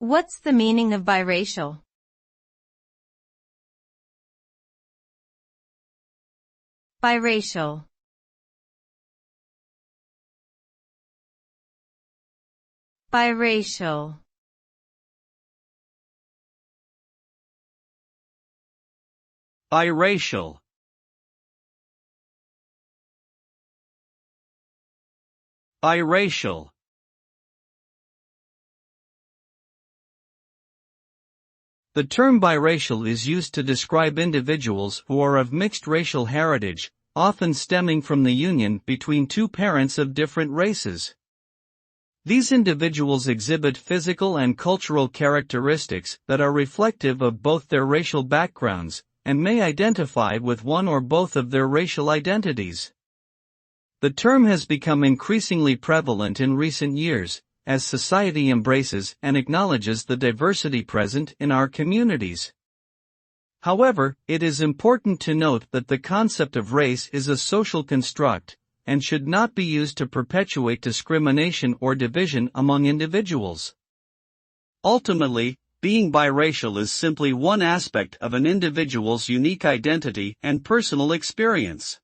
What's the meaning of biracial? Biracial. Biracial. Biracial. Biracial. The term biracial is used to describe individuals who are of mixed racial heritage, often stemming from the union between two parents of different races. These individuals exhibit physical and cultural characteristics that are reflective of both their racial backgrounds, and may identify with one or both of their racial identities. The term has become increasingly prevalent in recent years, as society embraces and acknowledges the diversity present in our communities. However, it is important to note that the concept of race is a social construct, and should not be used to perpetuate discrimination or division among individuals. Ultimately, being biracial is simply one aspect of an individual's unique identity and personal experience.